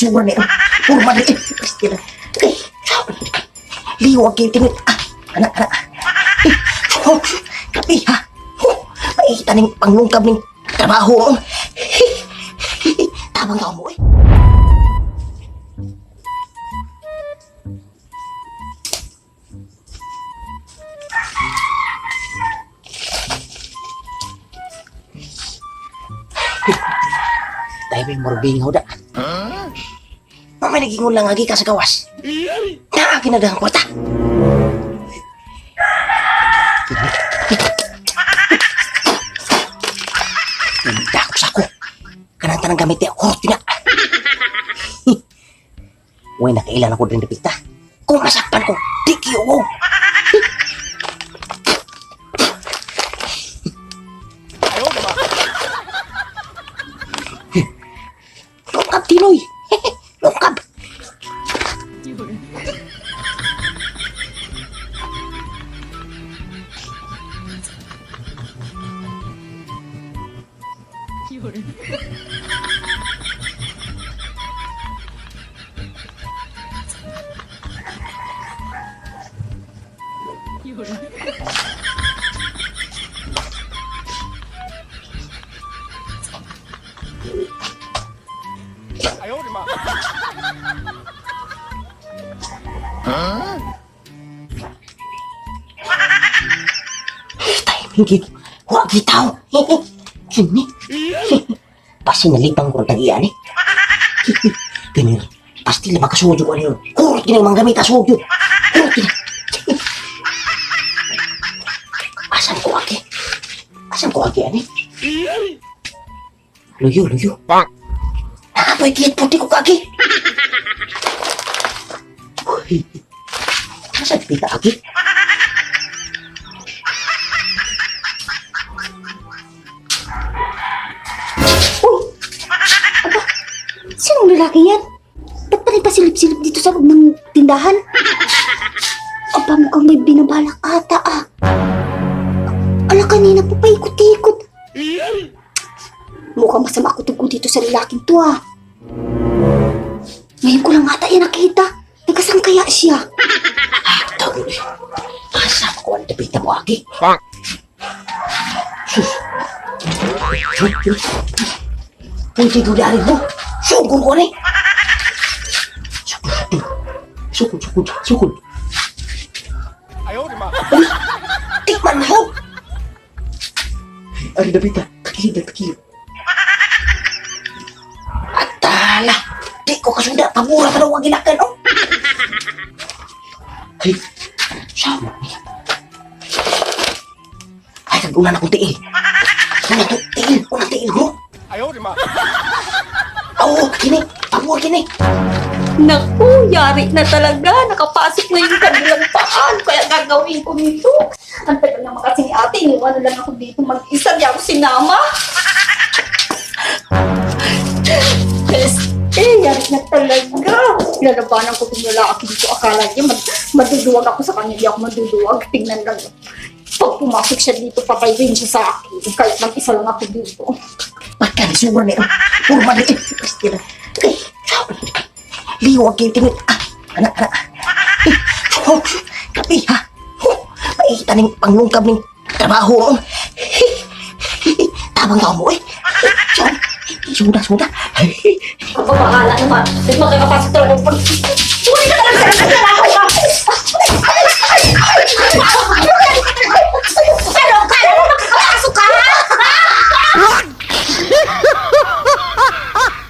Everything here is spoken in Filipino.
Magkalisuran na yun. Puro mali eh. Pastila. Okay. Liwag kayo tinit. Anak. Kapi ha. Makikita ng panglungkab ng trabaho. Tabang tao mo eh. Tayo may morbing ho da. Mamay nagingon lang agi ka sa gawas. Naagin na dahang kwarta. Nagdakos ako. Kanang-tanang gamit niya kortina. Uy, nakailan ako din napita. Kung masakpan ko, di kiyo ko. Lungkab, Tinoy. Lungkab. Timing wag gitaw. Kini. Pasti nalipang ko tag iyan eh. Kini. Pasti lang makasuyo ko niyo. Kurot kini mang gamit asuyo. Kurot kini. Asan ko agi ani? Luyo. Pak. Apa ikit putih ko kaki? Asan kita agi? Sinong lalaki yan? Ba't pa rin pasilip-silip dito sa loob ng tindahan? Aba, mukhang may binabalak ata Ala, kanina po pa ikot-ikot. Mukhang masama ako tungkol dito sa lalaking to Ngayon ko lang ata yan nakita. Nagkasang kaya siya? Tago eh. Asama ko ang tapita mo agi. Sus. Punti ko dari mo. Sugod ko ni. Sugod. Ayaw, di ma. Tikman mo. Ari Davita, takilid. Atala, di ko kasunda. Pabura ka daw ang gilakan, oh. Ay, sama niya. Ay, kagunan akong tiil. Unang tiil mo. Ayaw, di ma. Oo, kini. Pabura kini. Naku, yari na talaga. Nakapasok na yung kanilang paan. Kaya gagawin ko nito. Ang tagal naman kasi ni ate. Iniwan na lang ako dito mag-isa. Di ako sinama. Yari na talaga. Lalabanan ko itong lalaki dito. Akala niya maduduwag ako sa kanya. Di ako maduduwag. Tingnan lang. Pag pumasok siya dito, patay din siya sa akin. Kahit mag-isa lang ako dito. Magkalisuran na yun. Puro mali eh. Pastila. Okay, sabi. Liwag kayo tinit. Anak. Kapi ha. Makikita ng panglungkab ng trabaho. Tabang tao mo eh. Suda. Kapag bahala naman. At magkakapasok talaga. Sulit ka talaga sa